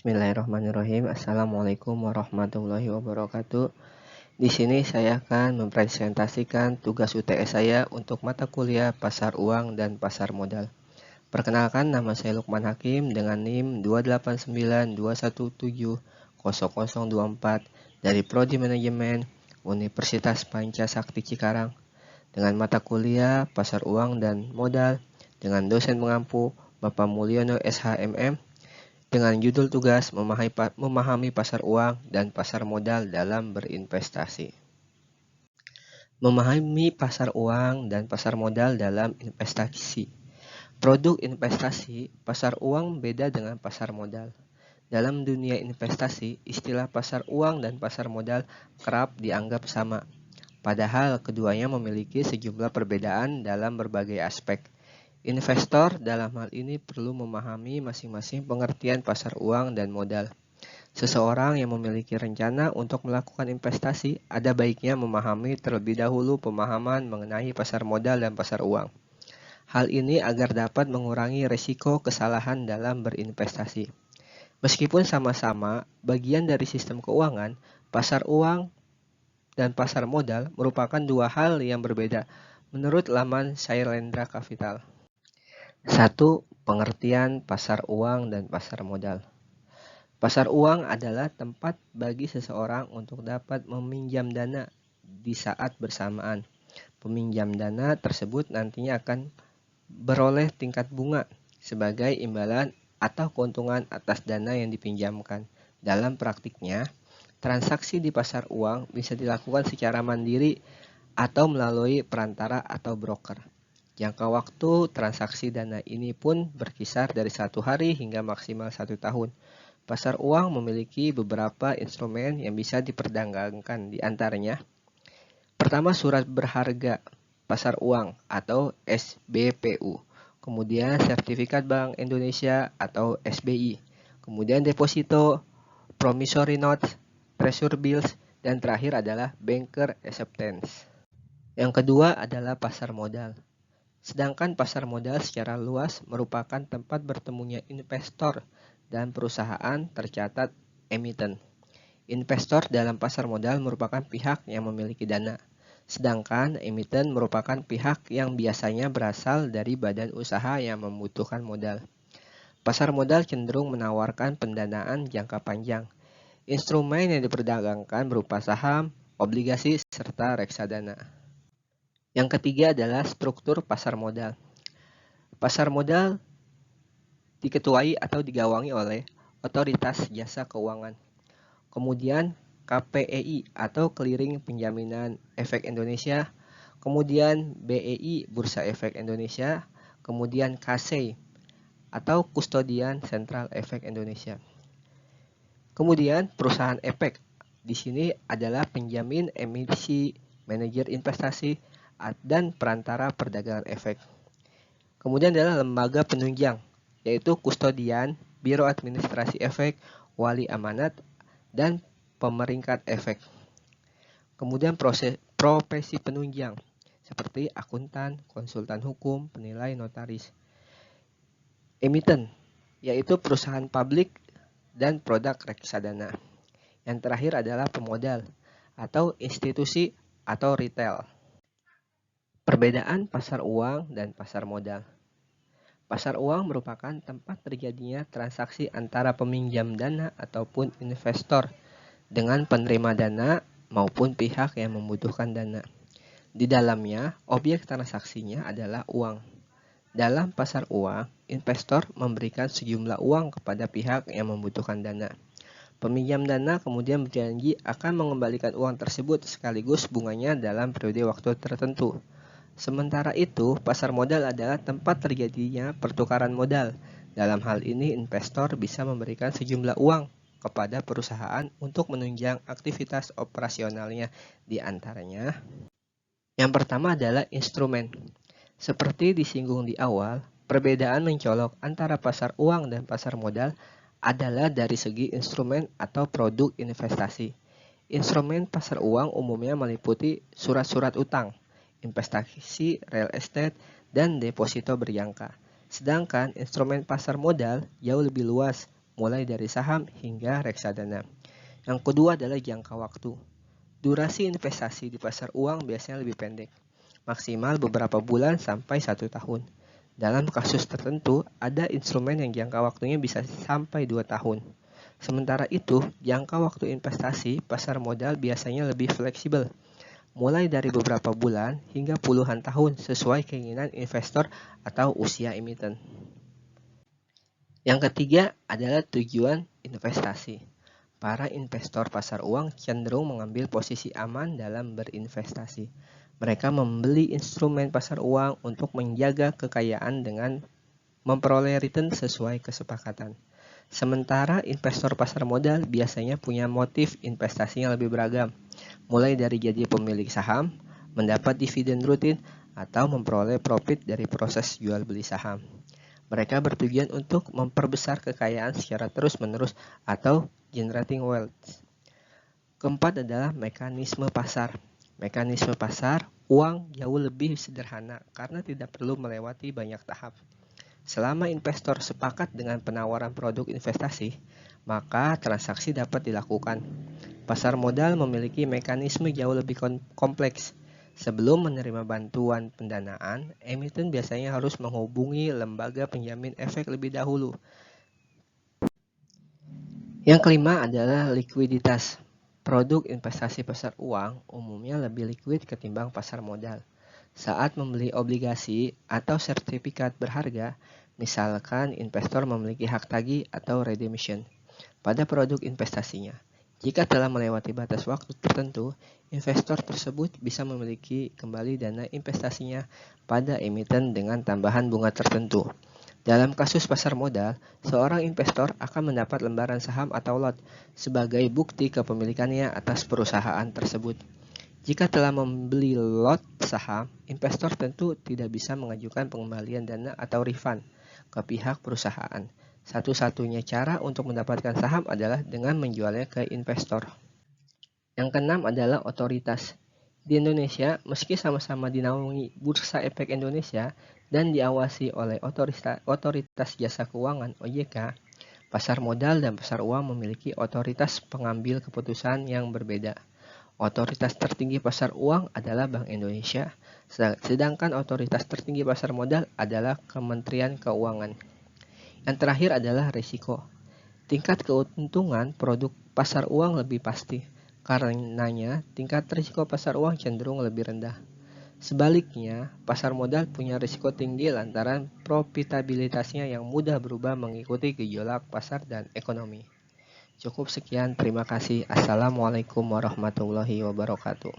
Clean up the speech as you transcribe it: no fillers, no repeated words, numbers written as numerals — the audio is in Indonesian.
Bismillahirrahmanirrahim. Assalamualaikum warahmatullahi wabarakatuh. Di sini saya akan mempresentasikan tugas UTS saya untuk mata kuliah Pasar Uang dan Pasar Modal. Perkenalkan, nama saya Lukman Hakim dengan NIM 28921700024 dari Prodi Manajemen Universitas Pancasakti Cikarang dengan mata kuliah Pasar Uang dan Modal dengan dosen pengampu Bapak Mulyono SHMM dengan judul tugas memahami pasar uang dan pasar modal dalam berinvestasi. Memahami pasar uang dan pasar modal dalam investasi. Produk investasi, pasar uang beda dengan pasar modal. Dalam dunia investasi, istilah pasar uang dan pasar modal kerap dianggap sama. Padahal keduanya memiliki sejumlah perbedaan dalam berbagai aspek. Investor dalam hal ini perlu memahami masing-masing pengertian pasar uang dan modal. Seseorang yang memiliki rencana untuk melakukan investasi ada baiknya memahami terlebih dahulu pemahaman mengenai pasar modal dan pasar uang. Hal ini agar dapat mengurangi risiko kesalahan dalam berinvestasi. Meskipun sama-sama bagian dari sistem keuangan, pasar uang dan pasar modal merupakan dua hal yang berbeda menurut laman Sailendra Capital. 1. Pengertian pasar uang dan pasar modal. Pasar uang adalah tempat bagi seseorang untuk dapat meminjam dana di saat bersamaan. Peminjam dana tersebut nantinya akan beroleh tingkat bunga sebagai imbalan atau keuntungan atas dana yang dipinjamkan. Dalam praktiknya, transaksi di pasar uang bisa dilakukan secara mandiri atau melalui perantara atau broker. Jangka waktu transaksi dana ini pun berkisar dari 1 hari hingga maksimal 1 tahun. Pasar uang memiliki beberapa instrumen yang bisa diperdagangkan, di antaranya. Pertama, surat berharga pasar uang atau SBPU. Kemudian sertifikat Bank Indonesia atau SBI. Kemudian deposito, promissory notes, treasury bills, dan terakhir adalah banker acceptance. Yang kedua adalah pasar modal. Sedangkan pasar modal secara luas merupakan tempat bertemunya investor dan perusahaan tercatat emiten. Investor dalam pasar modal merupakan pihak yang memiliki dana, sedangkan emiten merupakan pihak yang biasanya berasal dari badan usaha yang membutuhkan modal. Pasar modal cenderung menawarkan pendanaan jangka panjang. Instrumen yang diperdagangkan berupa saham, obligasi, serta reksadana. Yang ketiga adalah struktur pasar modal. Pasar modal diketuai atau digawangi oleh Otoritas Jasa Keuangan. Kemudian KPEI atau Clearing Penjaminan Efek Indonesia. Kemudian BEI Bursa Efek Indonesia. Kemudian KSEI atau Kustodian Sentral Efek Indonesia. Kemudian perusahaan efek. Di sini adalah penjamin emisi, manajer investasi, dan perantara perdagangan efek. Kemudian adalah lembaga penunjang, yaitu kustodian, biro administrasi efek, wali amanat, dan pemeringkat efek. Kemudian profesi penunjang, seperti akuntan, konsultan hukum, penilai, notaris. Emiten, yaitu perusahaan publik dan produk reksadana. Yang terakhir adalah pemodal, atau institusi atau retail. Perbedaan pasar uang dan pasar modal. Pasar uang merupakan tempat terjadinya transaksi antara peminjam dana ataupun investor dengan penerima dana maupun pihak yang membutuhkan dana. Di dalamnya, objek transaksinya adalah uang. Dalam pasar uang, investor memberikan sejumlah uang kepada pihak yang membutuhkan dana. Peminjam dana kemudian berjanji akan mengembalikan uang tersebut sekaligus bunganya dalam periode waktu tertentu. Sementara itu, pasar modal adalah tempat terjadinya pertukaran modal. Dalam hal ini, investor bisa memberikan sejumlah uang kepada perusahaan untuk menunjang aktivitas operasionalnya. Di antaranya, yang pertama adalah instrumen. Seperti disinggung di awal, perbedaan mencolok antara pasar uang dan pasar modal adalah dari segi instrumen atau produk investasi. Instrumen pasar uang umumnya meliputi surat-surat utang, investasi real estate, dan deposito berjangka. Sedangkan instrumen pasar modal jauh lebih luas, mulai dari saham hingga reksadana. Yang kedua adalah jangka waktu. Durasi investasi di pasar uang biasanya lebih pendek, maksimal beberapa bulan sampai 1 tahun. Dalam kasus tertentu, ada instrumen yang jangka waktunya bisa sampai 2 tahun. Sementara itu, jangka waktu investasi pasar modal biasanya lebih fleksibel, mulai dari beberapa bulan hingga puluhan tahun sesuai keinginan investor atau usia emiten. Yang ketiga adalah tujuan investasi. Para investor pasar uang cenderung mengambil posisi aman dalam berinvestasi. Mereka membeli instrumen pasar uang untuk menjaga kekayaan dengan memperoleh return sesuai kesepakatan. Sementara investor pasar modal biasanya punya motif investasi yang lebih beragam, mulai dari jadi pemilik saham, mendapat dividen rutin, atau memperoleh profit dari proses jual beli saham. Mereka bertujuan untuk memperbesar kekayaan secara terus-menerus atau generating wealth. Keempat adalah mekanisme pasar. Mekanisme pasar uang jauh lebih sederhana karena tidak perlu melewati banyak tahap. Selama investor sepakat dengan penawaran produk investasi, maka transaksi dapat dilakukan. Pasar modal memiliki mekanisme jauh lebih kompleks. Sebelum menerima bantuan pendanaan, emiten biasanya harus menghubungi lembaga penjamin efek lebih dahulu. Yang kelima adalah likuiditas. Produk investasi pasar uang umumnya lebih liquid ketimbang pasar modal. Saat membeli obligasi atau sertifikat berharga, misalkan investor memiliki hak tagih atau redemption pada produk investasinya. Jika telah melewati batas waktu tertentu, investor tersebut bisa memiliki kembali dana investasinya pada emiten dengan tambahan bunga tertentu. Dalam kasus pasar modal, seorang investor akan mendapat lembaran saham atau lot sebagai bukti kepemilikannya atas perusahaan tersebut. Jika telah membeli lot saham, investor tentu tidak bisa mengajukan pengembalian dana atau refund ke pihak perusahaan. Satu-satunya cara untuk mendapatkan saham adalah dengan menjualnya ke investor. Yang keenam adalah otoritas. Di Indonesia, meski sama-sama dinaungi Bursa Efek Indonesia dan diawasi oleh Otoritas Jasa Keuangan (OJK), pasar modal dan pasar uang memiliki otoritas pengambil keputusan yang berbeda. Otoritas tertinggi pasar uang adalah Bank Indonesia, sedangkan otoritas tertinggi pasar modal adalah Kementerian Keuangan. Yang terakhir adalah risiko. Tingkat keuntungan produk pasar uang lebih pasti, karenanya tingkat risiko pasar uang cenderung lebih rendah. Sebaliknya, pasar modal punya risiko tinggi lantaran profitabilitasnya yang mudah berubah mengikuti gejolak pasar dan ekonomi. Cukup sekian, terima kasih. Assalamualaikum warahmatullahi wabarakatuh.